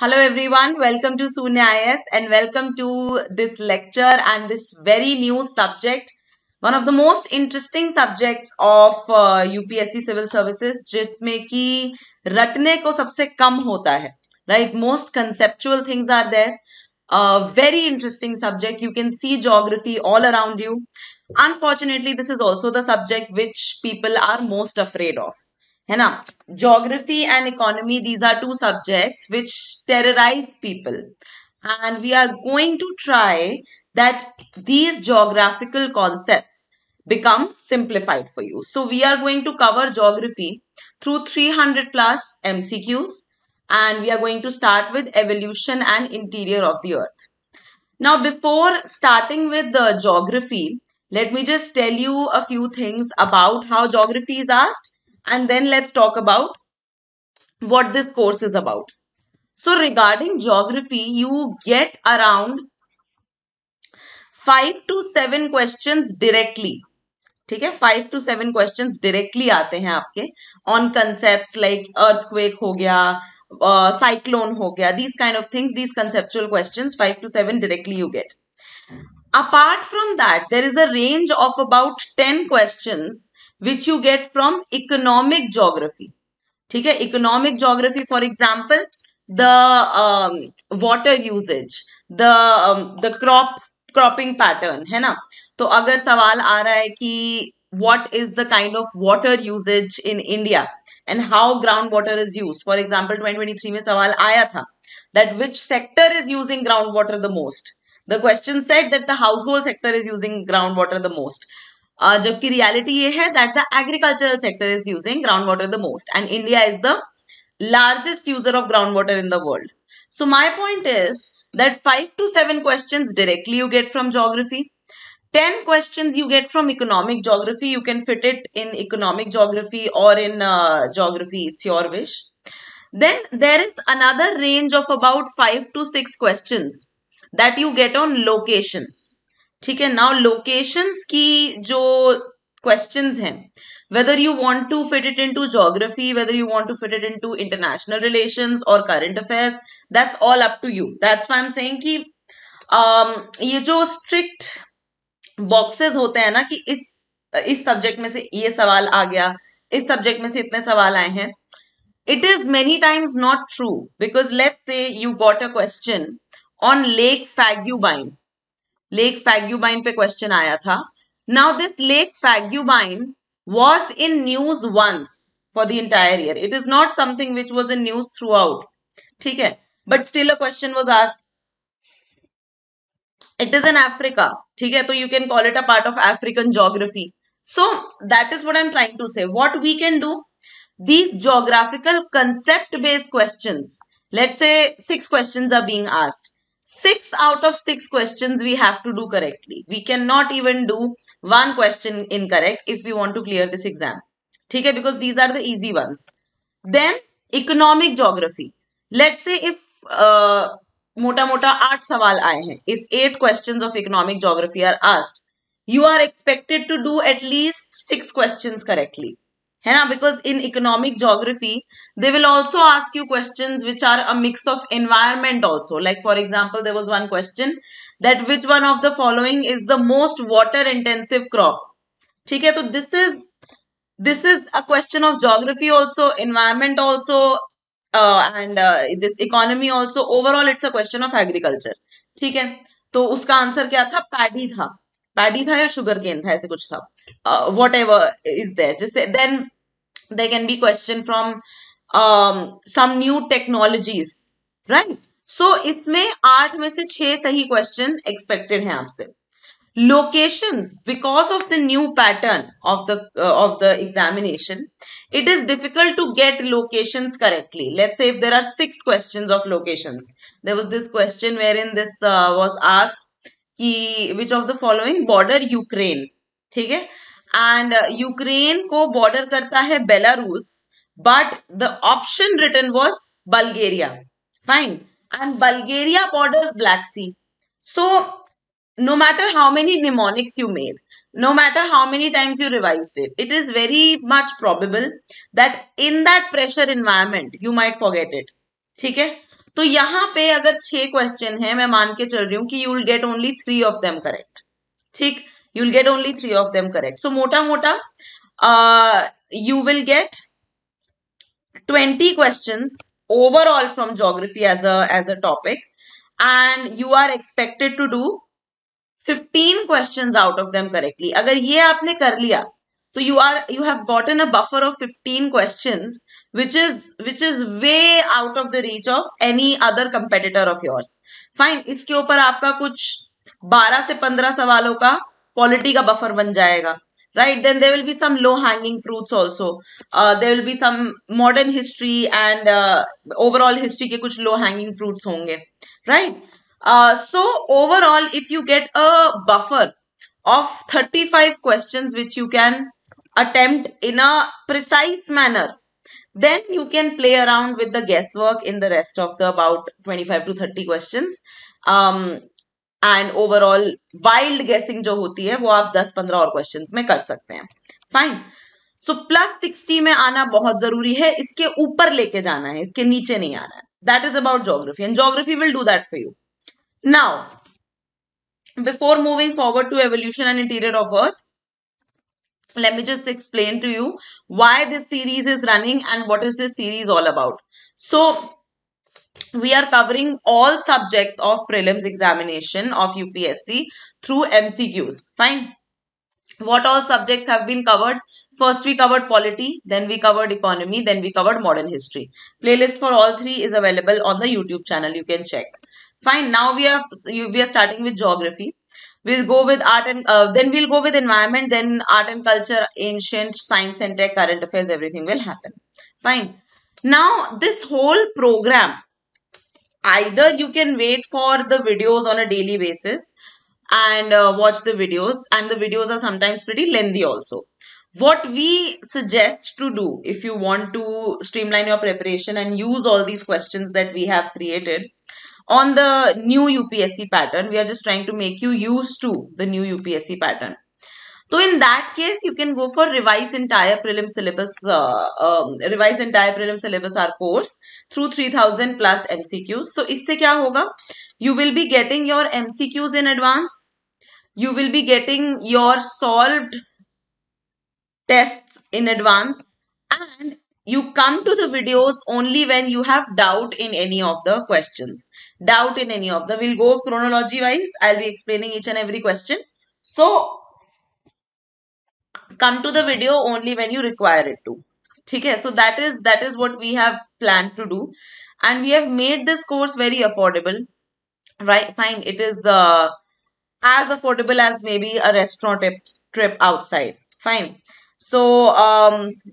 Hello everyone, welcome to Sunya IS and welcome to this lecture and this very new subject, one of the most interesting subjects of UPSC Civil Services जिसमें कि रटने को सबसे कम होता है, right? Most conceptual things are there. Very interesting subject. You can see geography all around you. Unfortunately, this is also the subject which people are most afraid of. है ना? Geography and economy, these are two subjects which terrorize people, and we are going to try that these geographical concepts become simplified for you. So we are going to cover geography through 300 plus MCQs, and we are going to start with evolution and interior of the earth. Now, before starting with the geography, let me just tell you a few things about how geography is asked, and then let's talk about what this course is about. So, regarding geography, you get around 5 to 7 questions directly. ठीक है, 5 to 7 questions directly आते हैं आपके on concepts like earthquake हो गया, cyclone हो गया, these kind of things, these conceptual questions, 5 to 7 directly you get. Apart from that, there is a range of about 10 questions which you get from economic geography. ठीक है, economic geography, for example, the water usage, the cropping pattern, है ना? तो अगर सवाल आ रहा है कि what is the kind of water usage in India and how groundwater is used, for example 2023 में सवाल आया था that which sector is using groundwater the most. The question said that the household sector is using groundwater the most. जबकि reality ये है that the agricultural sector is using groundwater the most, and India is the largest user of groundwater in the world. So my point is that 5 to 7 questions directly you get from geography. 10 questions you get from economic geography. You can fit it in economic geography or in geography. It's your wish. Then there is another range of about 5 to 6 questions that you get on locations. ठीक है, now locations की जो questions हैं, whether you want to fit it into geography, whether you want to fit it into international relations or current affairs, that's all up to you. That's why I'm saying कि ये जो strict boxes होते हैं ना कि इस subject में से ये सवाल आ गया, इस सब्जेक्ट में से इतने सवाल आए हैं, it is many times not true, because let's say you got a question on Lake Fagubine. Lake Fagubine पे question आया था. Now this Lake Fagubine was in news once for the entire year. It is not something which was in news throughout. ठीक है, but still a question was asked. It is in Africa. ठीक है, तो you can call it a part of African geography. So that is what I'm trying to say. What we can do, these geographical concept based questions, let's say 6 questions are being asked. 6 out of 6 questions we have to do correctly. We cannot even do one question incorrect if we want to clear this exam. ठीक है, because these are the easy ones. Then economic geography. Let's say if मोटा मोटा 8 सवाल आए हैं, if 8 questions of economic geography are asked, you are expected to do at least 6 questions correctly. है ना? Because in economic geography, they will also ask you questions which are a mix of environment also. Like for example, there was one question that which one of the following is the most water intensive crop. ठीक है, तो this is a question of geography also, environment also, and this economy also. Overall, it's a question of agriculture. ठीक है, तो उसका answer क्या था? Paddy था या शुगर केन था, ऐसे कुछ था. Whatever is there, जैसे then there can be question from some new technologies, right? So इसमें 8 में से 6 सही question expected हैं आपसे. Locations, because of the new pattern of the examination, it is difficult to get locations correctly. Let's say if there are 6 questions of locations, there was this question wherein this was asked कि which of the following border Ukraine. ठीक है, and Ukraine को border करता है Belarus, but the option written was Bulgaria. Fine, and Bulgaria borders Black Sea. So no matter how many mnemonics you made, no matter how many times you revised it, it is very much probable that in that pressure environment, you might forget it. ठीक है? तो यहाँ पे अगर 6 question है, मैं मान के चल रही हूँ कि you will get only 3 of them correct. ठीक, you will get only 3 of them correct. So मोटा मोटा you will get 20 questions overall from geography as a topic, and you are expected to do 15 questions out of them correctly. अगर ये आपने कर लिया तो you have gotten a buffer of 15 questions, which is way out of the reach of any other competitor of yours. Fine, इसके ऊपर आपका कुछ 12 से 15 सवालों का पॉलिटी का बफर बन जाएगा. Right, then there will be some low hanging fruits also. There will be some modern history and overall history के कुछ low hanging fruits होंगे. Right. So overall, if you get a buffer of 35 questions which you can attempt in a precise manner, then you can play around with the guesswork in the rest of the about 25 to 30 questions. And overall wild गेसिंग जो होती है वो आप 10-15 और questions में कर सकते हैं. फाइन. सो +60 में आना बहुत जरूरी है. इसके ऊपर लेके जाना है, इसके नीचे नहीं आना है. That is about geography, and geography will do that for you. Now before moving forward to evolution and interior of earth, let me just explain to you why this series is running and what is this series all about. So we are covering all subjects of prelims examination of UPSC through MCQs. Fine. What all subjects have been covered? First we covered polity, then we covered economy, then we covered modern history. Playlist for all three is available on the YouTube channel. You can check. Fine. Now we are starting with geography. We'll go with art and then we'll go with environment, then art and culture, ancient, science and tech, current affairs, everything will happen. Fine. Now this whole program, either you can wait for the videos on a daily basis and watch the videos, and the videos are sometimes pretty lengthy also. What we suggest to do if you want to streamline your preparation and use all these questions that we have created on the new UPSC pattern, we are just trying to make you used to the new UPSC pattern. So in that case, you can go for revise entire prelim syllabus, our course through 3000 plus MCQs. So इससे क्या होगा? You will be getting your MCQs in advance. You will be getting your solved tests in advance, and you come to the videos only when you have doubt in any of the questions. Doubt in any of the, we'll go chronology wise. I'll be explaining each and every question. So come to the video only when you require it to. Okay, so that is what we have planned to do, and we have made this course very affordable. Right, fine. It is as affordable as maybe a restaurant trip outside. Fine. So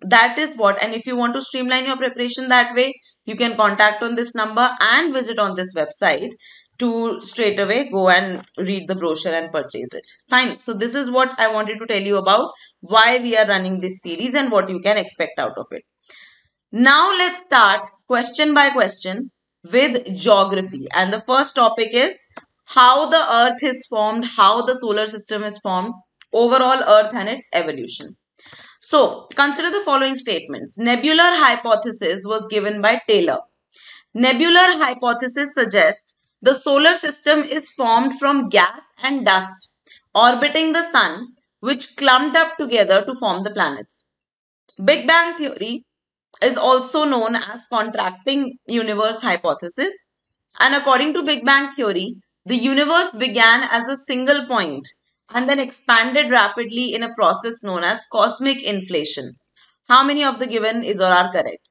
that is what, and if you want to streamline your preparation that way, you can contact on this number and visit on this website to straight away go and read the brochure and purchase it. Fine. So this is what I wanted to tell you about why we are running this series and what you can expect out of it. Now let's start question by question with geography. And the first topic is how the earth is formed, how the solar system is formed, overall earth and its evolution. So consider the following statements. Nebular hypothesis was given by Taylor. Nebular hypothesis suggests the solar system is formed from gas and dust orbiting the sun, which clumped up together to form the planets. Big Bang theory is also known as contracting universe hypothesis, and according to Big Bang theory, the universe began as a single point and then expanded rapidly in a process known as cosmic inflation. How many of the given is or are correct?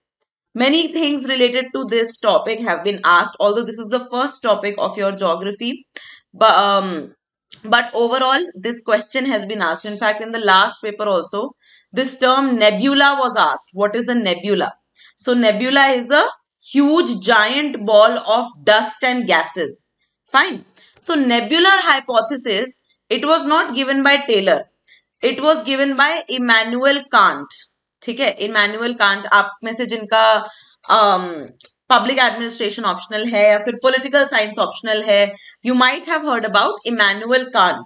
Many things related to this topic have been asked, although this is the first topic of your geography. But overall, this question has been asked. In fact, in the last paper also, this term nebula was asked. What is a nebula? So nebula is a huge giant ball of dust and gases. Fine. So nebular hypothesis, it was not given by Taylor. It was given by Immanuel Kant. ठीक है, Immanuel Kant. आप में से जिनका public administration optional है या फिर political science optional है, you might have heard about Immanuel Kant.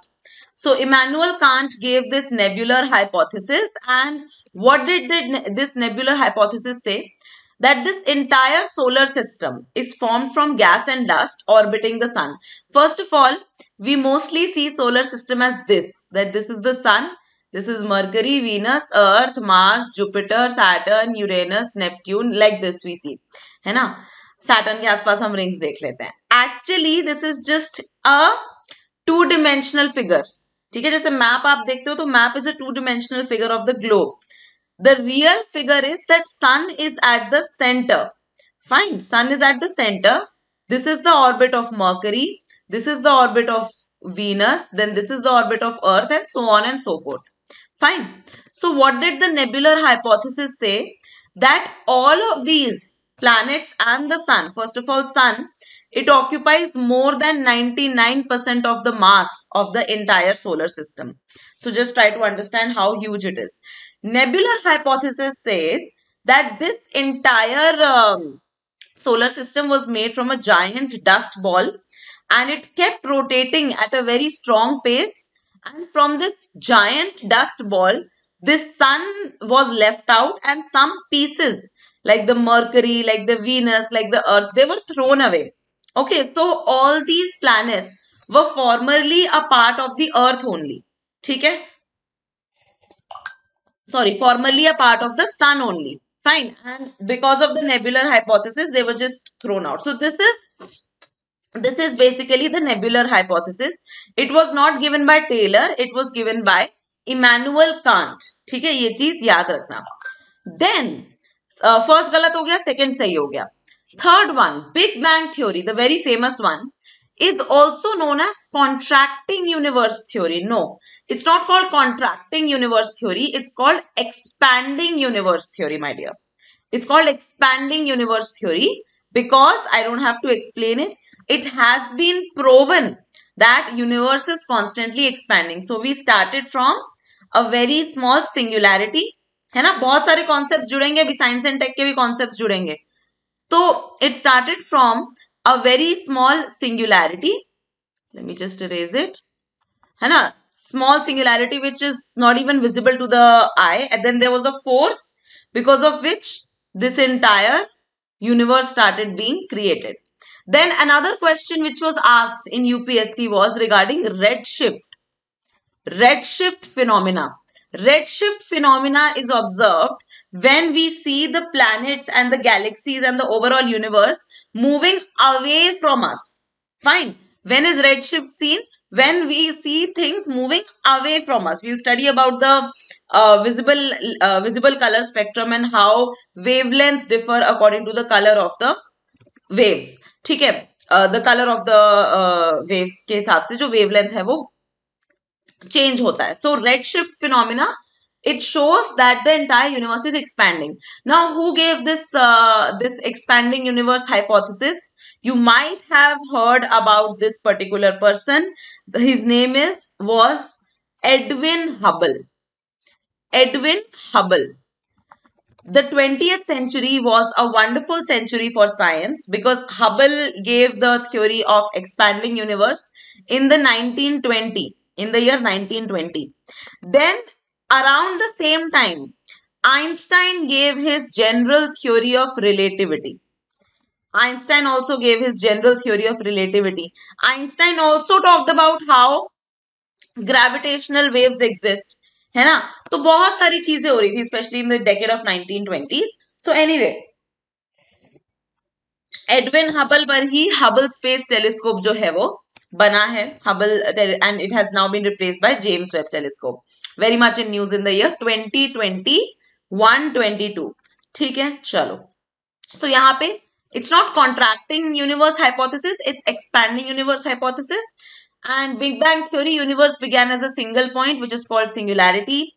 So Immanuel Kant gave this nebular hypothesis, and what did this nebular hypothesis say? that this entire solar system is formed from gas and dust orbiting the sun. First of all, we mostly see solar system as this, that this is the sun, this is Mercury, Venus, Earth, Mars, Jupiter, Saturn, Uranus, Neptune, like this we see, है ना. Saturn के आसपास हम rings देख लेते हैं. Actually, this is just a two-dimensional figure. ठीक है, जैसे मैप आप देखते हो तो map is a two-dimensional figure of the globe. The real figure is that sun is at the center. Fine, sun is at the center. This is the orbit of Mercury. This is the orbit of Venus. Then this is the orbit of Earth, and so on and so forth. Fine. So what did the nebular hypothesis say? That all of these planets and the sun, first of all sun, it occupies more than 99% of the mass of the entire solar system. So just try to understand how huge it is. Nebular hypothesis says that this entire solar system was made from a giant dust ball, and it kept rotating at a very strong pace, and from this giant dust ball this sun was left out, and some pieces like the Mercury, like the Venus, like the Earth, they were thrown away. Okay, so all these planets were formerly a part of the Earth only. ठीक है, sorry, formerly a part of the sun only. Fine, and because of the nebular hypothesis they were just thrown out. So this is basically the nebular hypothesis. It was not given by Taylor, it was given by Immanuel Kant. ठीक है, ये चीज याद रखना. Then first गलत हो गया, second सही हो गया. Third one, Big Bang theory, the very famous one, is also known as contracting universe theory. No, it's not called contracting universe theory. It's called expanding universe theory, my dear. It's called expanding universe theory because I don't have to explain it. It has been proven that universe is constantly expanding. So we started from a very small singularity, है ना. बहुत सारे concepts जुड़ेंगे, अभी science and tech के भी concepts जुड़ेंगे. So it started from a very small singularity. Let me just erase it. है ना, small singularity which is not even visible to the eye, and then there was a force because of which this entire universe started being created. Then another question which was asked in UPSC was regarding redshift. Redshift phenomena. Redshift phenomena is observed when we see the planets and the galaxies and the overall universe moving away from us. Fine. When is redshift seen? When we see things moving away from us. We'll study about the visible color spectrum and how wavelengths differ according to the color of the waves. ठीक है, the color of the waves के हिसाब से जो wavelength है वो change होता है. So redshift phenomena, it shows that the entire universe is expanding. Now, who gave this this expanding universe hypothesis? You might have heard about this particular person. His name was Edwin Hubble. Edwin Hubble. The 20th century was a wonderful century for science because Hubble gave the theory of expanding universe in the 1920, in the year 1920. Then around the same time, Einstein gave his general theory of relativity. Einstein also gave his general theory of relativity. Einstein also talked about how gravitational waves exist, है ना. तो बहुत सारी चीजें हो रही थी, especially in the decade of 1920s. So anyway, Edwin Hubble पर ही हबल स्पेस टेलीस्कोप जो है वो बना है, Hubble, and it has now been replaced by James Webb telescope. Very much in news in the year 2021-22. ठीक है, चलो. So यहाँ पे it's not contracting universe hypothesis, it's expanding universe hypothesis. And Big Bang theory, universe began as a single point which is called singularity,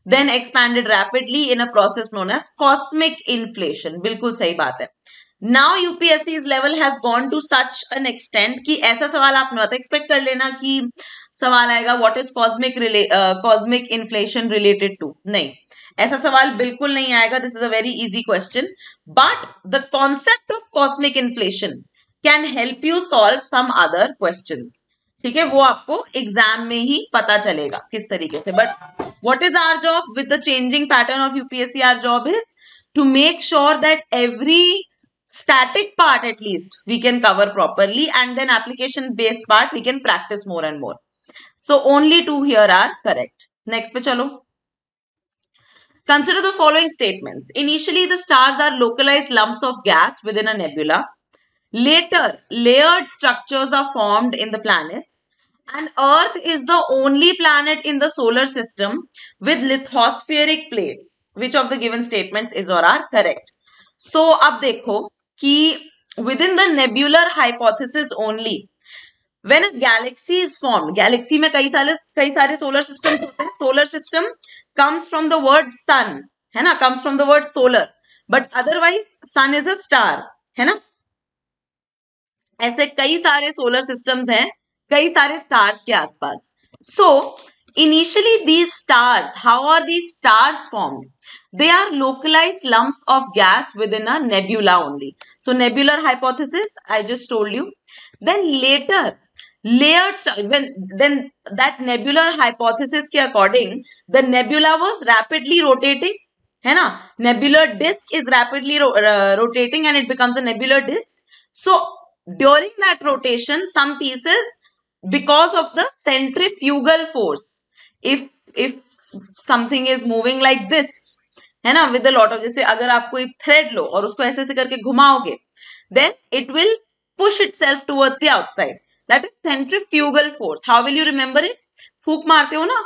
then expanded rapidly in a process known as cosmic inflation. बिल्कुल सही बात है. Now UPSC's level has gone to such an extent कि ऐसा सवाल आप मत expect कर लेना कि सवाल आएगा what is cosmic inflation related to. नहीं, ऐसा सवाल बिल्कुल नहीं आएगा. This is a very easy question, but the concept of cosmic inflation can help you solve some other questions. ठीक है, वो आपको एग्जाम में ही पता चलेगा किस तरीके से. But what is our job with the changing pattern of UPSC? Our job is to make sure that every static part at least we can cover properly, and then application based part we can practice more and more. So only two here are correct. Next pe chalo. Consider the following statements. Initially, the stars are localized lumps of gas within a nebula. Later, layered structures are formed in the planets. And Earth is the only planet in the solar system with lithospheric plates. Which of the given statements is or are correct? So, अब देखो कि within the nebular hypothesis only, when a galaxy is formed, galaxy में कई सारे solar systems होते हैं. Solar system comes from the word sun, है ना, comes from the word solar, but otherwise sun is a star, है ना. ऐसे कई सारे solar systems हैं कई सारे stars के आसपास. So initially these stars, how are these stars formed? They are localized lumps of gas within a nebula only. So nebular hypothesis I just told you. Then later layered then that nebular hypothesis के according the nebula was rapidly rotating, है ना. Nebular disk is rapidly rotating and it becomes a nebular disk. So during that rotation some pieces, because of the centrifugal force, if something is moving like this, है ना, with a lot of, जैसे अगर आप कोई thread लो और उसको ऐसे ऐसे करके घुमाओगे, then it will push itself towards the outside. That is centrifugal force. How will you remember it? फूक मारते हो ना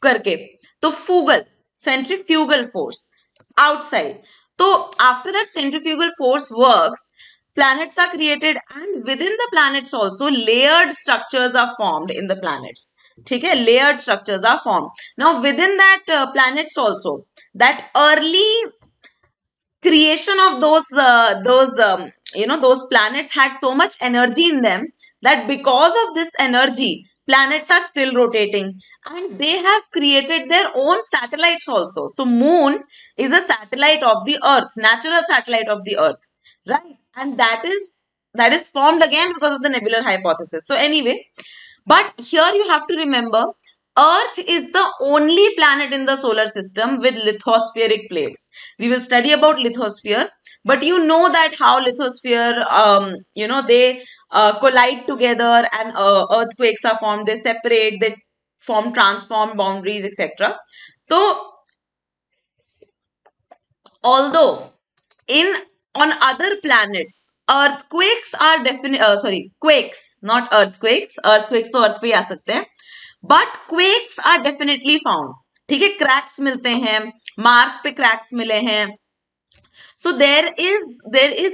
करके, तो fugal, centrifugal force outside. So after that centrifugal force works, planets are created, and within the planets also layered structures are formed in the planets. ठीक है, layered structures are formed. Now within that planets also, that early creation of those planets had so much energy in them that because of this energy planets are still rotating, and they have created their own satellites also. So moon is a satellite of the earth, natural satellite of the earth, right? And that is formed again because of the nebular hypothesis. So anyway, but here you have to remember, Earth is the only planet in the solar system with lithospheric plates. We will study about lithosphere, but you know that how lithosphere, they collide together and earthquakes are formed. They separate, they form transform boundaries, etc. So, although on other planets, earthquakes are quakes, not earthquakes. Earthquakes तो अर्थ पे आ सकते हैं, but quakes are definitely found. ठीक है, cracks मिलते हैं, Mars पे cracks मिले हैं. So there is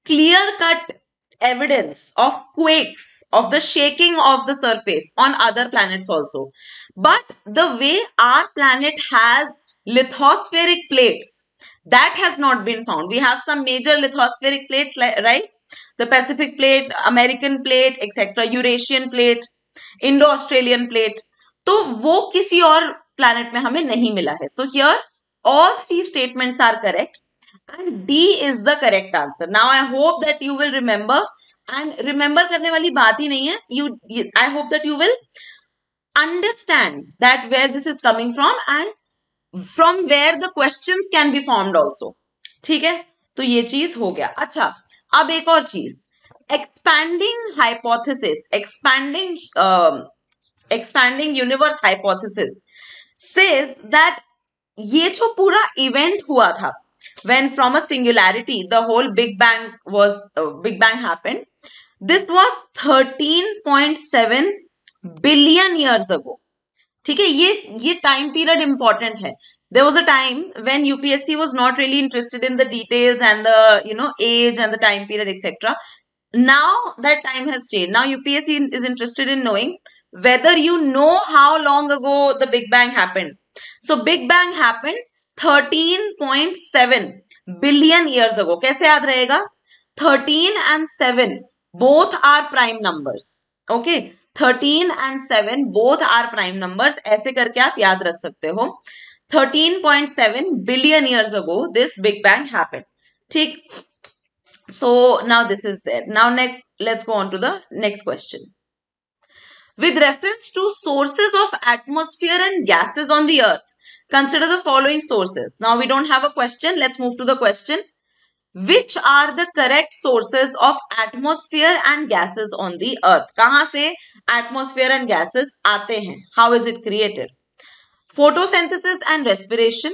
clear cut evidence of quakes, of the shaking of the surface on other planets also. But the way our planet has lithospheric plates, that has not been found. We have some major lithospheric plates, right? The Pacific plate, American plate, etc., Eurasian plate, Indo-Australian plate. तो वो किसी और planet में हमें नहीं मिला है. So here all three statements are correct and D is the correct answer. Now I hope that you will remember, and remember करने वाली बात ही नहीं है. I hope that you will understand that where this is coming from and from where the questions can be formed also. ठीक है, तो ये चीज हो गया. अच्छा, अब एक और चीज, expanding hypothesis, expanding universe hypothesis says that ये जो पूरा event हुआ था, when from a singularity the whole big bang happened, this was 13.7 billion years ago. ठीक है, ये time period important है. There was a time when UPSC was not really interested in the details and the age and the time period, etc. Now that time has changed. Now UPSC is interested in knowing whether you know how long ago the Big Bang happened. So Big Bang happened 13.7 billion years ago. कैसे याद रहेगा? 13 and 7 both are prime numbers. Okay, 13 and 7 both are prime numbers. ऐसे करके आप याद रख सकते हो. 13.7 billion years ago this Big Bang happened. ठीक. So now this is there. Now next, let's go on to the next question. With reference to sources of atmosphere and gases on the earth, Consider the following sources. Now we don't have a question. Let's move to the question. Which are the correct sources of atmosphere and gases on the earth? कहां से atmosphere and gases आते हैं? How is it created? Photosynthesis and respiration,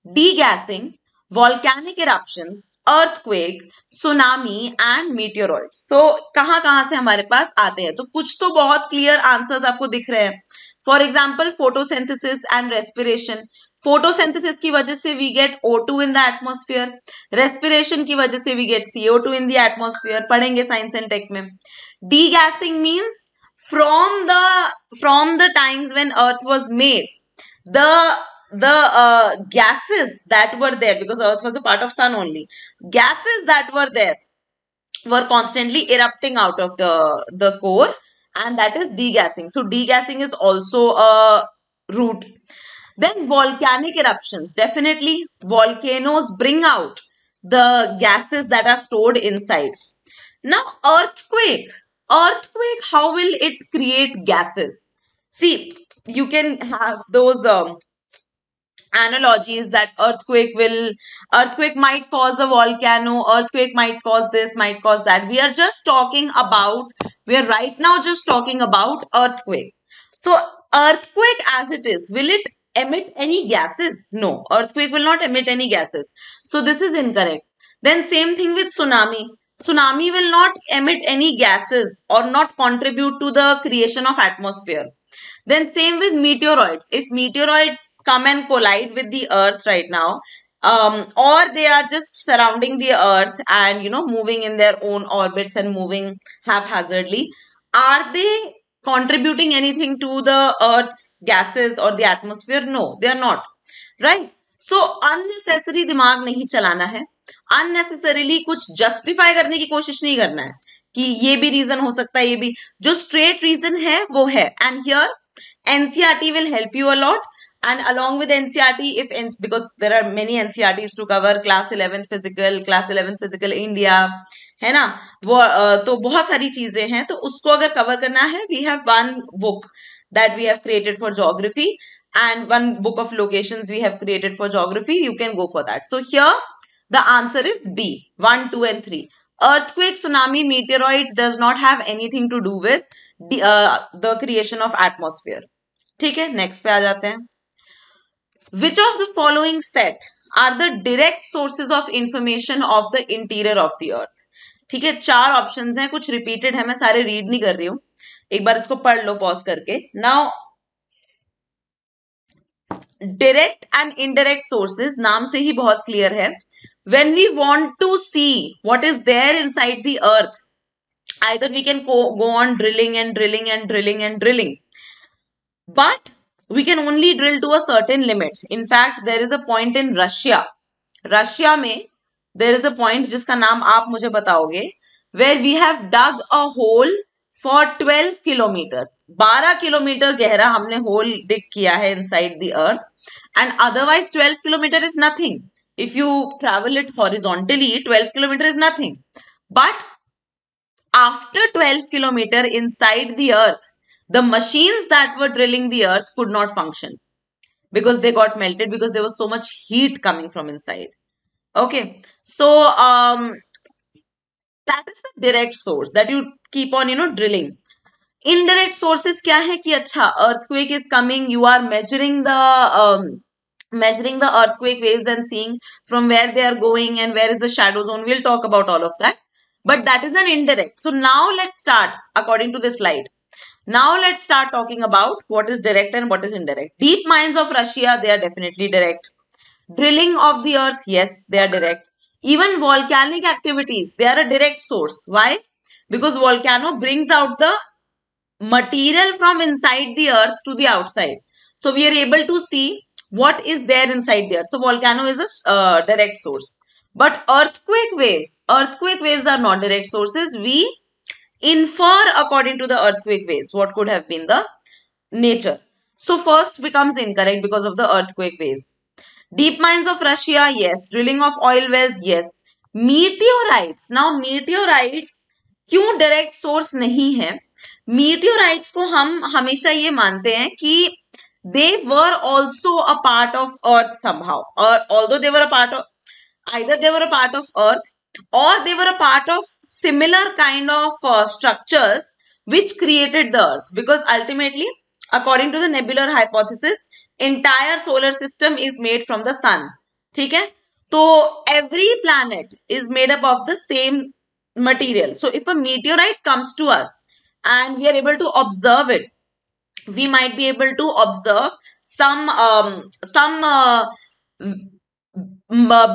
degassing, volcanic eruptions, earthquake, tsunami and meteoroids. So कहां से हमारे पास आते हैं? तो कुछ तो बहुत clear answers आपको दिख रहे हैं. For example, photosynthesis and respiration. Photosynthesis की वजह से we get O2 in the atmosphere. Respiration की वजह से we get CO2 in the atmosphere. पढ़ेंगे science and tech में. Degassing means from the times when Earth was made, the gases that were there, because Earth was a part of sun only, gases that were there were constantly erupting out of the core, and that is degassing. So degassing is also a route. Then volcanic eruptions, definitely volcanoes bring out the gases that are stored inside. Now earthquake, how will it create gases? See, you can have those analogies that earthquake might cause a volcano, earthquake might cause this, might cause that. We are right now just talking about earthquake. So earthquake as it is, will it emit any gases? No, earthquake will not emit any gases. So this is incorrect. Then same thing with tsunami. Tsunami will not emit any gases or not contribute to the creation of atmosphere. Then same with meteoroids. If meteoroids come and collide with the earth right now, or they are just surrounding the earth and moving in their own orbits and moving haphazardly, are they contributing anything to the earth's gases or the atmosphere? No, they are not, right? So unnecessary दिमाग नहीं चलाना है, unnecessarily कुछ justify करने की कोशिश नहीं करना है कि ये भी reason हो सकता है, ये भी, जो straight reason है वो है. And here NCERT will help you a lot. And along with NCERT, because there are many NCERTs to cover, class 11th physical India, है ना, वो तो बहुत सारी चीजें हैं, तो उसको अगर cover करना है, we have one book that we have created for geography and one book of locations we have created for geography. You can go for that. So here the answer is B, 1, 2 and 3. Earthquake, tsunami, meteoroids does not have anything to do with the creation of atmosphere. ठीक है, next पे आ जाते हैं. Which of the following set are the direct sources of information of the interior of the earth? ठीक है, 4 options हैं, कुछ repeated है, मैं सारे रीड नहीं कर रही हूं, एक बार इसको पढ़ लो पॉज करके. Now direct and indirect sources नाम से ही बहुत क्लियर है. When we want to see what is there inside the earth, either we can go on drilling and drilling and drilling and drilling, but we can only drill to a certain limit. In fact, there is a point in Russia में there is a point जिसका नाम आप मुझे बताओगे, where we have dug a hole for 12 kilometers. 12 kilometre गहरा हमने whole डिग किया है inside the earth, and otherwise 12 kilometer is nothing. If you travel it horizontally, 12 kilometer is nothing. But after 12 kilometer inside the earth, the machines that were drilling the earth could not function because they got melted, because there was so much heat coming from inside. Okay, so that is the direct source that you keep on drilling. Indirect sources क्या है कि अच्छा, earthquake is coming, you are measuring the earthquake waves and seeing from where they are going and where is the shadow zone. We'll talk about all of that, but that is an indirect. So now let's start according to this slide. Now let's start talking about what is direct and what is indirect. Deep mines of Russia, they are definitely direct. Drilling of the earth, yes, they are direct. Even volcanic activities, they are a direct source. Why? Because volcano brings out the material from inside the earth to the outside. So we are able to see what is there inside the earth. So volcano is a direct source. But earthquake waves are not direct sources. We infer according to the earthquake waves what could have been the nature. So first becomes incorrect because of the earthquake waves. Deep mines of Russia, yes. Drilling of oil wells, yes. Meteorites. Now meteorites क्यों direct source नहीं है? Meteorites को हम हमेशा ये मानते हैं कि they were also a part of Earth somehow. Or although they were a part of, either they were a part of Earth or they were a part of similar kind of structures which created the Earth. Because ultimately, according to the nebular hypothesis, entire solar system is made from the sun. Okay? So every planet is made up of the same material. So if a meteorite comes to us and we are able to observe it, we might be able to observe some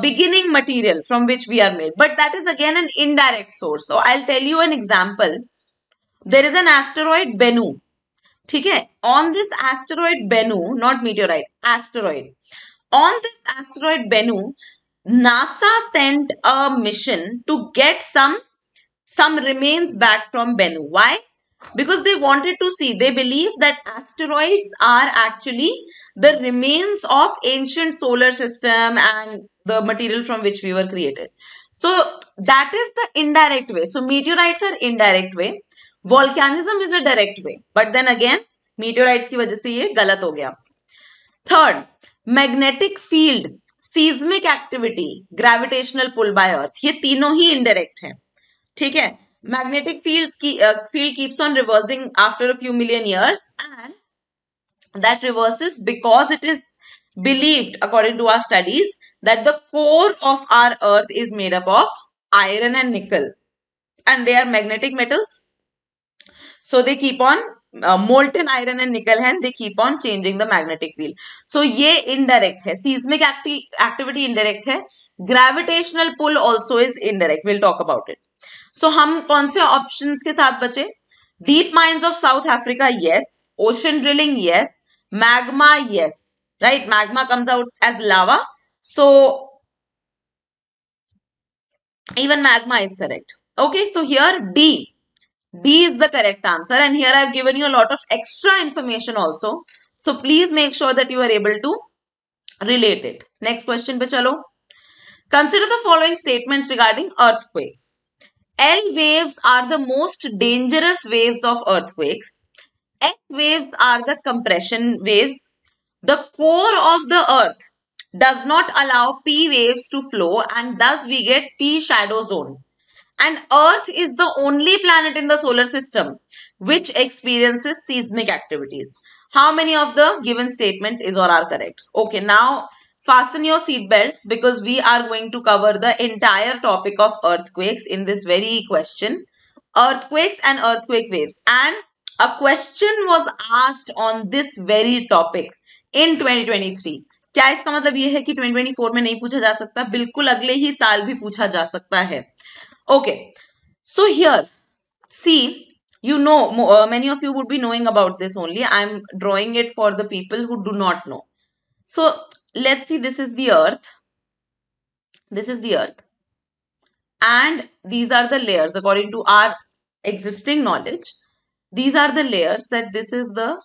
beginning material from which we are made, but that is again an indirect source. So I'll tell you an example. There is an asteroid Bennu. Okay, on this asteroid Bennu, not meteorite, asteroid, on this asteroid Bennu, NASA sent a mission to get some remains back from Bennu. Why? Because they wanted to see, they believe that asteroids are actually the remains of ancient solar system and the material from which we were created. So that is the indirect way. So meteorites are indirect way, volcanism is a direct way, but then again meteorites की वजह से ये गलत हो गया. Third, magnetic field, seismic activity, gravitational pull by earth, ये तीनों ही indirect हैं. ठीक है, magnetic field keeps on reversing after a few million years, and that reverses because it is believed, according to our studies, that the core of our earth is made up of iron and nickel, and they are magnetic metals. So they keep on molten iron and nickel and they keep on changing the magnetic field. So ये indirect है. Seismic activity indirect है. Gravitational pull also is indirect. We'll talk about it. So हम कौन से options के साथ बचे? Deep mines of South Africa, yes. Ocean drilling, yes. Magma, yes. Right? Magma comes out as lava. So even magma is correct. Okay, so here D. D is the correct answer, and here I have given you a lot of extra information also. So please make sure that you are able to relate it. Next question pe chalo. Consider the following statements regarding earthquakes. L waves are the most dangerous waves of earthquakes. S waves are the compression waves. The core of the earth does not allow P waves to flow, and thus we get P shadow zone. And Earth is the only planet in the solar system which experiences seismic activities. How many of the given statements is or are correct? Okay, now fasten your seat belts because we are going to cover the entire topic of earthquakes in this very question. Earthquakes and earthquake waves. And a question was asked on this very topic in 2023. क्या इसका मतलब ये है कि 2024 में नहीं पूछा जा सकता? बिल्कुल अगले ही साल भी पूछा जा सकता है. Okay, so here, see, you know, many of you would be knowing about this only. I'm drawing it for the people who do not know. So let's see, this is the earth. This is the earth. And these are the layers according to our existing knowledge. These are the layers, that this is the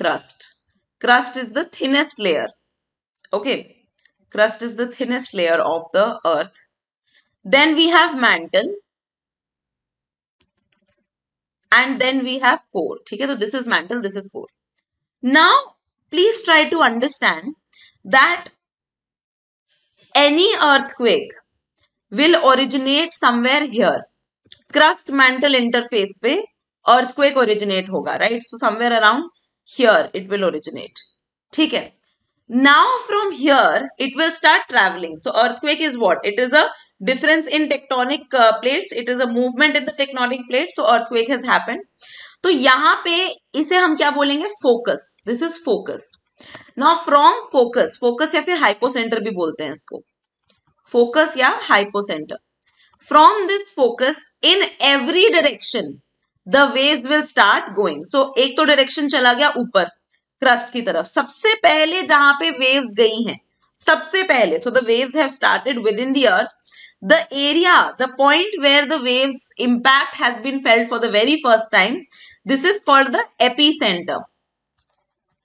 crust. Crust is the thinnest layer. Okay, crust is the thinnest layer of the earth. Then we have mantle. And then we have core. Okay, so this is mantle, this is core. Now, please try to understand that any earthquake will originate somewhere here. Crust mantle interface पे earthquake originate होगा, right? So somewhere around here it will originate. ठीक है. Now from here it will start traveling. So earthquake is what? It is a difference in tectonic plates. It is a movement in the tectonic plates. So earthquake has happened. तो यहाँ पे इसे हम क्या बोलेंगे? Focus. This is focus. Now from focus, focus या फिर hypocentre भी बोलते हैं इसको, फोकस या hypocentre. From this focus in every direction the waves will start going. So एक तो डायरेक्शन चला गया ऊपर क्रस्ट की तरफ, सबसे पहले जहां पे वेव्स गई हैं सबसे पहले, so the waves have started within the earth. The area, the point where the waves impact has been felt for the very first time, this is called the epicenter.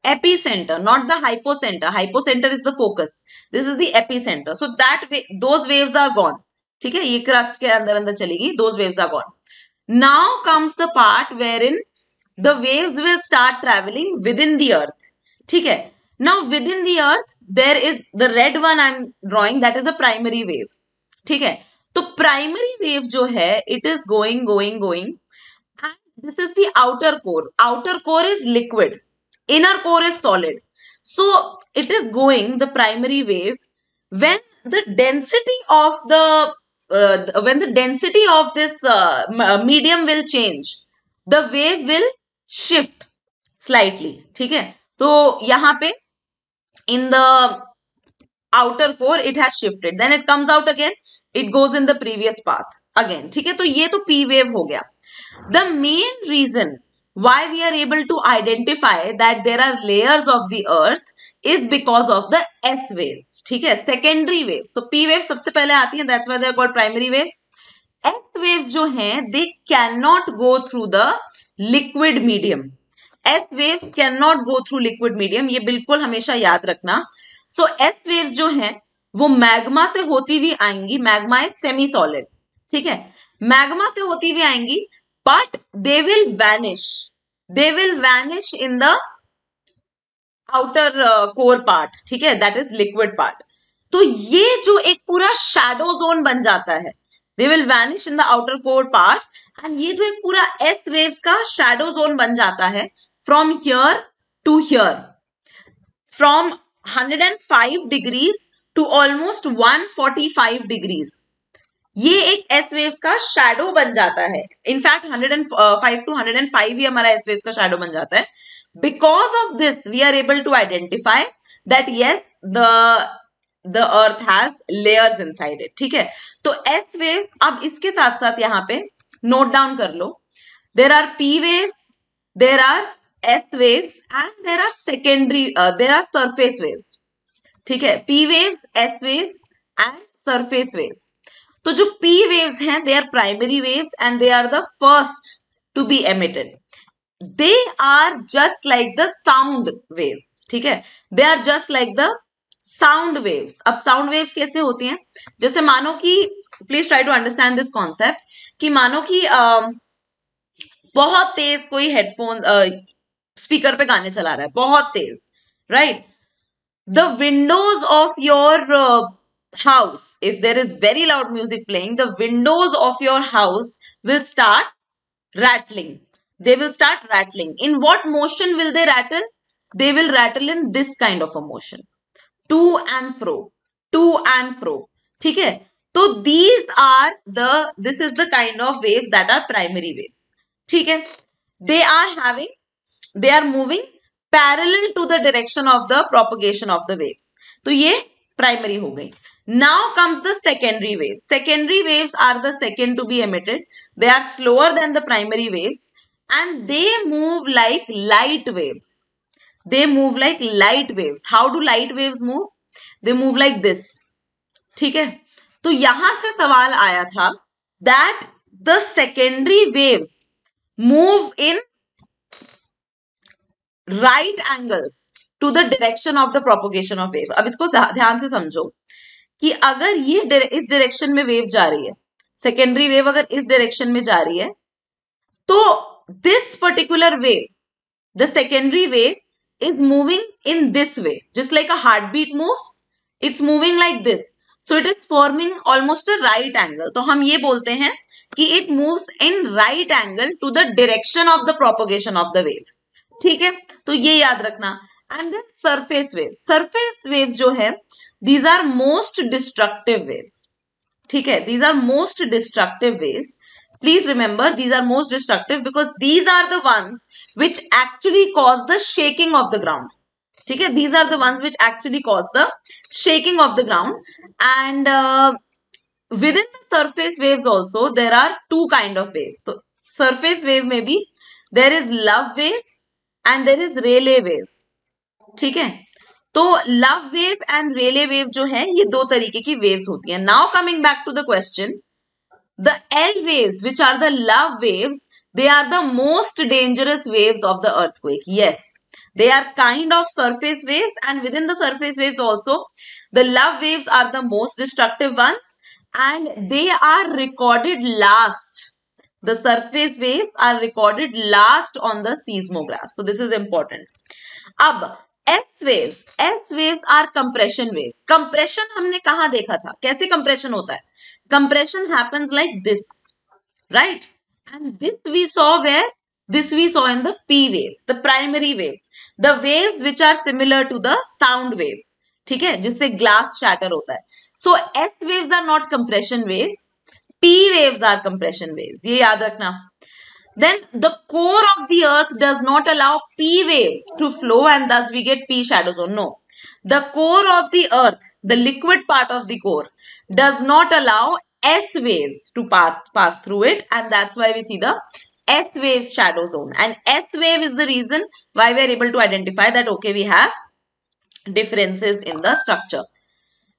Epicenter, not the hypocenter. Hypocenter is the focus. This is the epicenter. So that way, those waves are gone. ठीक है, ये crust के अंदर अंदर चलेगी. Those waves are gone. Now comes the part wherein the waves will start traveling within the earth. ठीक है. Now with in the earth there is the red one I am drawing, that is a primary wave. ठीक है. तो primary wave जो है it is going going going and this is the outer core. Outer core is liquid, inner core is solid. So it is going the primary wave when the density of when the density of this medium will change, the wave will shift slightly. ठीक है. तो यहाँ पे in the outer core it has shifted, then it comes out again, it goes in the previous path again. ठीक है. तो ये तो p wave हो गया. The main reason why we are able to identify that there are layers of the earth is because of the S waves. ठीक है. Secondary waves. So P waves सबसे पहले आती हैं, that's why they are called primary waves. S waves जो हैं they cannot go through the liquid medium. S waves cannot go through liquid medium. ये बिल्कुल हमेशा याद रखना. So S waves जो हैं वो मैग्मा से होती हुई आएंगी. Magma is semi solid. ठीक है. मैग्मा से होती हुई आएंगी but they will vanish. They will vanish in the outer core part. ठीक है. That is liquid part. तो ये जो एक पूरा shadow zone बन जाता है, they will vanish in the outer core part, and ये जो एक पूरा S waves का shadow zone बन जाता है from here to here, from 105 degrees to almost 145 degrees. ये एक एस वेव्स का शैडो बन जाता है. इनफैक्ट 105 टू 105 ही हमारा एस वेव्स का शैडो बन जाता है. Because of this we are able to identify that yes the earth has layers inside it. ठीक है. तो एस वेव्स, अब इसके साथ साथ यहाँ पे नोट डाउन कर लो, there are P waves, there are S waves and there are secondary, there are surface waves. ठीक है. P waves, S waves and surface waves. तो जो P waves हैं they are primary waves and they are the first to be emitted. They are just like the sound waves. ठीक है. They are just like the sound waves. अब sound waves कैसे होती हैं? जैसे मानो कि, please try to understand this concept, कि मानो कि बहुत तेज कोई हेडफोन स्पीकर पे गाने चला रहा है, बहुत तेज, right? The windows of your house, if there is very loud music playing, the windows of your house will start rattling. They will start rattling. In what motion will they rattle? They will rattle in this kind of a motion, to and fro, to and fro. ठीक है. तो this is the kind of waves that are primary waves. ठीक है. They are moving parallel to the direction of the propagation of the waves. तो ये primary हो गई. Now comes the secondary waves. Secondary waves are the second to be emitted. They are slower than the primary waves and they move like light waves. They move like light waves. How do light waves move? They move like this. ठीक है. तो यहां से सवाल आया था that the secondary waves move in right angles to the direction of the propagation of wave. अब इसको ध्यान से समझो कि अगर ये इस डायरेक्शन में वेव जा रही है, सेकेंडरी वेव अगर इस डायरेक्शन में जा रही है, तो this particular wave, the secondary wave is moving in this way, just like a heart beat moves, it's moving like this. So it is forming almost a right angle. तो हम ये बोलते हैं कि it moves in right angle to the direction of the propagation of the wave. ठीक है. तो ये याद रखना. And then surface waves. Surface waves जो है, these are most destructive waves. ठीक है. these are most destructive waves. Please remember these are most destructive because these are the ones which actually cause the shaking of the ground. ठीक है. these are the ones which actually cause the shaking of the ground. And within the surface waves also there are two kind of waves. So surface wave में भी there is love wave and there is Rayleigh wave. ठीक है. तो love wave and Rayleigh wave जो है ये दो तरीके की वेव्स होती हैं. Now coming back to the question, the L waves which are the love waves, they are the most dangerous waves of the earthquake. Yes, they are kind of surface waves and within the surface waves also the love waves are the most destructive ones and they are recorded last. The surface waves are recorded last on the seismograph. So this is important. अब S waves are compression waves. Compression हमने कहां देखा था, कैसे compression होता है? Compression happens like this, right? And this we saw where? This we saw in the P waves, the primary waves, the waves which are similar to the sound waves. ठीक है, जिससे glass shatter होता है. So S waves are not compression waves, P waves are compression waves. ये याद रखना. Then the core of the earth does not allow P waves to flow and thus we get P shadow zone. No. The core of the earth, the liquid part of the core, does not allow S waves to pass through it, and that's why we see the S wave shadow zone. And S wave is the reason why we are able to identify that, okay, we have differences in the structure.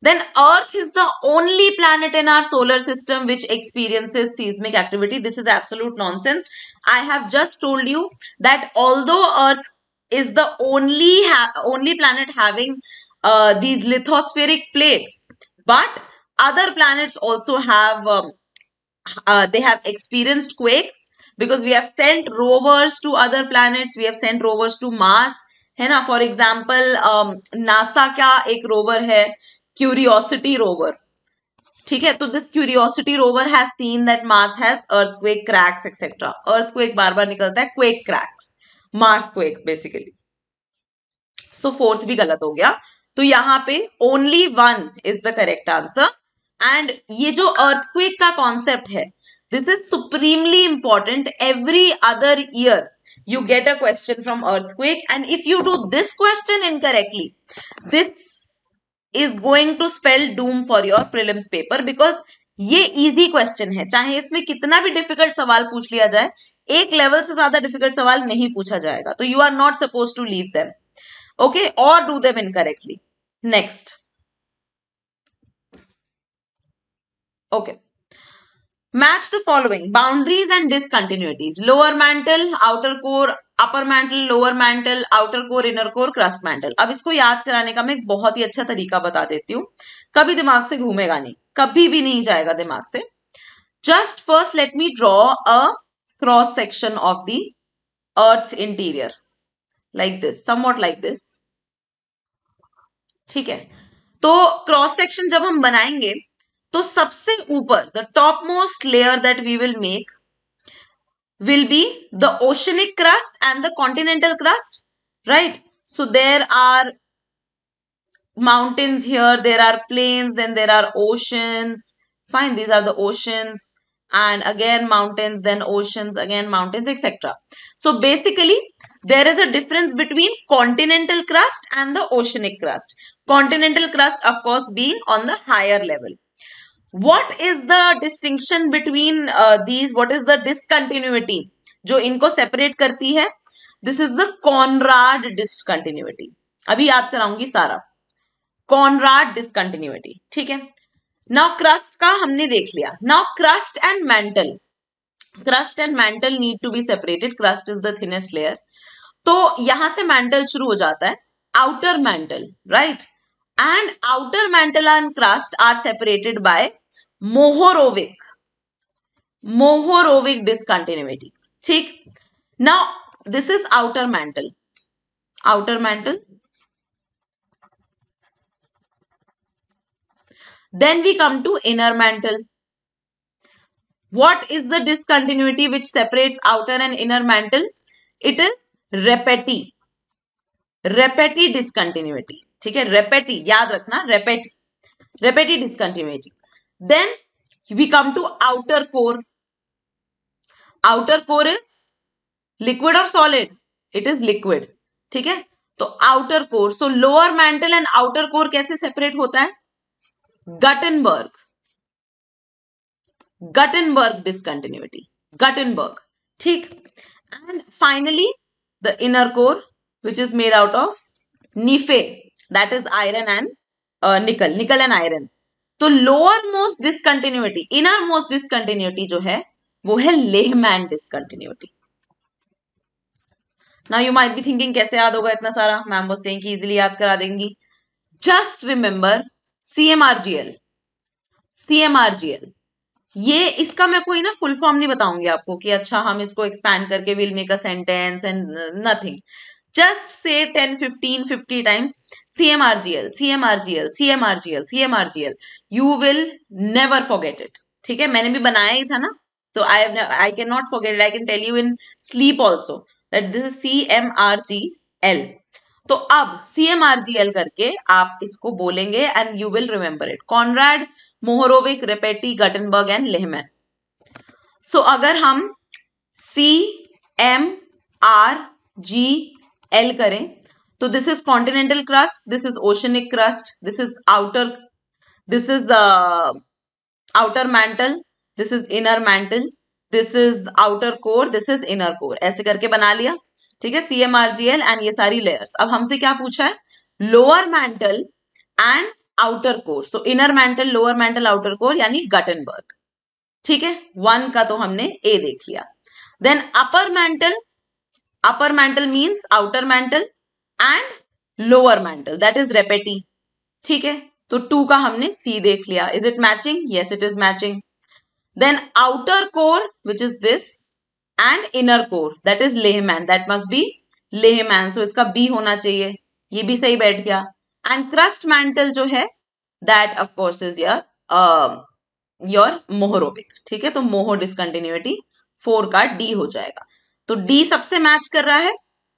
Then Earth is the only planet in our solar system which experiences seismic activity. This is absolute nonsense. I have just told you that although Earth is the only planet having these lithospheric plates, but other planets also have they have experienced quakes, because we have sent rovers to other planets, we have sent rovers to Mars, है ना. For example NASA का एक rover है curiosity rover, ठीक है. तो this Curiosity rover has seen that Mars has earthquake cracks etcetera. Earthquake बार बार निकलता है, quake cracks, Mars quake basically. So fourth भी गलत हो गया. तो यहाँ पे only one is the correct answer. And ये जो अर्थक्वेक का कॉन्सेप्ट है, this is supremely important. Every other year you get a question from earthquake, and if you do this question incorrectly, this is going to spell doom for your prelims paper, because ये easy question है. चाहे इसमें कितना भी difficult सवाल पूछ लिया जाए, एक लेवल से ज्यादा डिफिकल्ट सवाल नहीं पूछा जाएगा. तो you are not suppose to leave them, okay, और do them incorrectly. Next, okay. Match the following boundaries and discontinuities: lower mantle, outer core, upper mantle, lower mantle, outer core, inner core, crust mantle. अब इसको याद कराने का मैं एक बहुत ही अच्छा तरीका बता देती हूँ. कभी दिमाग से घूमेगा नहीं, कभी भी नहीं जाएगा दिमाग से. Just first let me draw a cross section of the Earth's interior like this, somewhat like this. ठीक है. तो क्रॉस सेक्शन जब हम बनाएंगे, तो सबसे ऊपर the top most layer that we will make will be the oceanic crust and the continental crust, right? So there are mountains here, there are plains, then there are oceans. Fine, these are the oceans, and again mountains, then oceans, again mountains, etc. So basically there is a difference between continental crust and the oceanic crust. Continental crust of course being on the higher level. What is the distinction between these? What is the discontinuity जो इनको separate करती है? This is the Conrad discontinuity. अभी याद कराऊंगी सारा. Conrad discontinuity, ठीक है. Now crust का हमने देख लिया. Now crust and mantle. Crust and mantle need to be separated. Crust is the thinnest layer. तो यहां से mantle शुरू हो जाता है. Outer mantle, right? And outer mantle and crust are separated by Mohorovic discontinuity. ठीक. Now this is outer mantle. Then we come to inner mantle. What is the discontinuity which separates outer and inner mantle? It is Repetti discontinuity. ठीक है, Repetti याद रखना, Repetti discontinuity. Then we come to outer core. Outer core is liquid or solid? It is liquid. ठीक है. तो outer core. So lower mantle and outer core कैसे separate होता है? Gutenberg discontinuity. Gutenberg. ठीक. And finally the inner core, which is made out of Nephe, that is iron and nickel and iron. तो lower most discontinuity, inner most discontinuity जो है वो है Lehman discontinuity. Now you might be thinking कैसे याद होगा इतना सारा? मैम वो सेइंग कि इजीली याद करा देंगी. Just remember CMRGL. ये इसका मैं कोई ना फुल फॉर्म नहीं बताऊंगी आपको कि अच्छा हम इसको एक्सपैंड करके will make a sentence and nothing. just say 10 15 50 times CMRGL CMRGL CMRGL CMRGL, you will never forget it. ठीक है, मैंने भी बनाया ही था ना, so I cannot forget it. I can tell you in sleep also that this is CMRGL. तो अब CMRGL करके आप इसको बोलेंगे and you will remember it. Conrad, Mohorovic, Repetti, Gutenberg and Lehman. So अगर हम CMRGL करें तो this is continental crust, this is oceanic crust, this is the outer mantle, this is inner mantle, this is the outer core, this is inner core. ऐसे करके बना लिया, ठीक है, CMRGL एंड ये सारी लेयर्स. अब हमसे क्या पूछा है, lower mantle and outer core. So inner mantle, lower mantle, outer core यानी गटनबर्ग. ठीक है, 1 का तो हमने ए देख लिया. Then upper mantle means outer mantle and lower mantle, that is Repetti. ठीक है, तो 2 का हमने सी देख लिया. Is it matching? Yes, it is matching. Then outer core which is this and inner core, that is Lehmann, that must B Lehman. सो इसका B होना चाहिए, ये भी सही बैठ गया. एंड क्रस्ट मैंटल जो है that of course is your Mohorovicic. ठीक है, तो मोहो डिसकंटिन्यूटी 4 का डी हो जाएगा. तो डी सबसे मैच कर रहा है,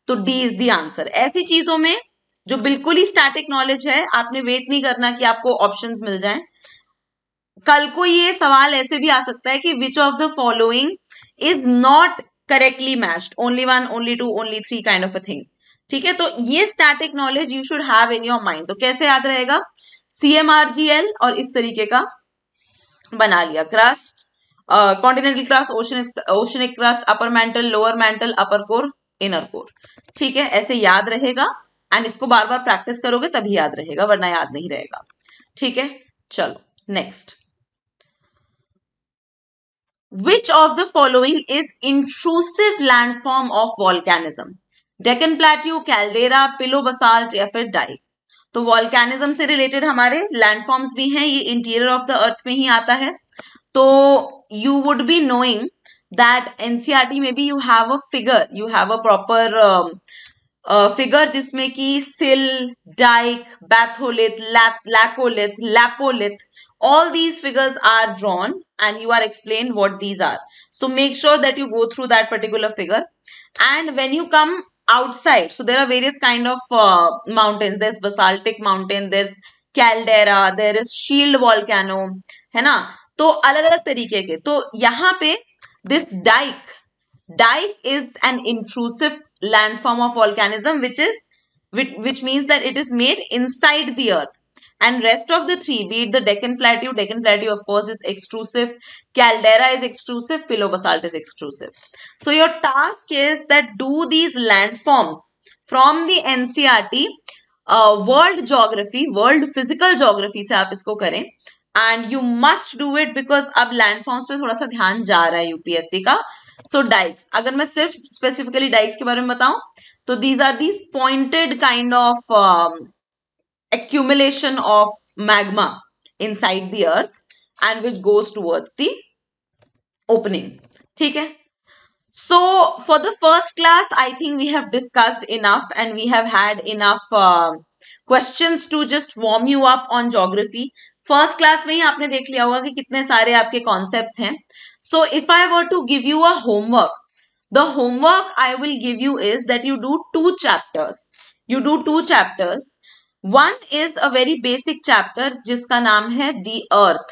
तो डी इज द आंसर. ऐसी चीजों में जो बिल्कुल ही स्टैटिक नॉलेज है, आपने वेट नहीं करना कि आपको ऑप्शंस मिल जाएं. कल को ये सवाल ऐसे भी आ सकता है कि which of the following is not correctly matched, only 1, only 2, only 3 kind of a thing. ठीक है, तो ये static knowledge you should have in your mind. तो कैसे याद रहेगा, CMRGL और इस तरीके का बना लिया. Crust, continental crust, oceanic crust, upper mantle, lower mantle, upper core, inner core. ठीक है, ऐसे याद रहेगा एंड इसको बार बार प्रैक्टिस करोगे तभी याद रहेगा, वरना याद नहीं रहेगा. ठीक है, चलो next. Which of the following is intrusive landform of volcanism? Deccan plateau, caldera, pillow basalt या फिर डाइक. तो वॉल्केनिज्म से रिलेटेड हमारे लैंडफॉर्म्स भी हैं, ये इंटीरियर ऑफ द अर्थ में ही आता है. तो you would be knowing that NCERT में भी you have a figure, you have a proper figure जिसमें कि sill, dyke, batholith, laccolith, lopolith, all these figures are drawn and you are explained what these are. So make sure that you go through that particular figure. And when you come outside, so there are various kind of mountains. There's basaltic mountain, there's caldera, there is shield volcano, है ना. तो अलग अलग तरीके के. तो यहाँ पे this dike is an intrusive landform of volcanism, which means that it is made inside the earth. And rest of the 3, be it the Deccan Plateau of course is extrusive, caldera is extrusive, pillow basalt is extrusive. So your task is that do these landforms from the NCERT world geography, world physical geography से आप इसको करें. And you must do it because अब landforms पे थोड़ा सा ध्यान जा रहा है UPSC का. So dikes, अगर मैं सिर्फ specifically dikes के बारे में बताऊं तो these are these pointed kind of accumulation of magma inside the earth and which goes towards the opening. ठीक है, so for the first class I think we have discussed enough and we have had enough questions to just warm you up on geography. First class में ही आपने देख लिया होगा कि कितने सारे आपके कॉन्सेप्ट्स हैं. So if I were to give you a homework, the homework I will give you is that you do 2 chapters. One is a very basic chapter जिसका नाम है दी अर्थ.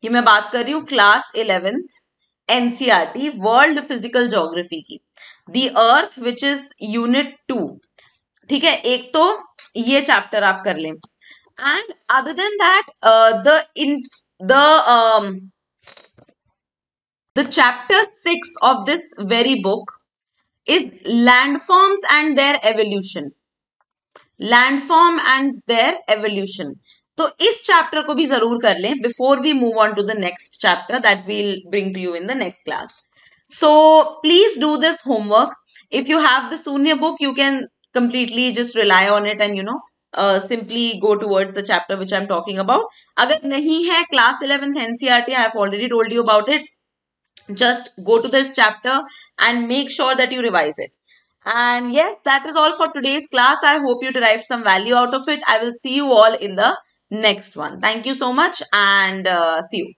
ये मैं बात कर रही हूँ class 11th NCERT world physical geography की. दी अर्थ विच इज यूनिट 2. ठीक है, एक तो ये चैप्टर आप कर लें. And other than that, the chapter 6 of this very book is landforms and their evolution. Landform and their evolution. तो इस चैप्टर को भी जरूर कर लें before we move on to the next chapter that we'll bring to you in the next class. So please do this homework. If you have the Sunya book, you can completely just rely on it and simply go towards the chapter which I'm talking about. अगर नहीं है class 11th NCERT, I have already told you about it. Just go to this chapter and make sure that you revise it. And yes, that is all for today's class. I hope you derived some value out of it. I will see you all in the next one. Thank you so much and see you.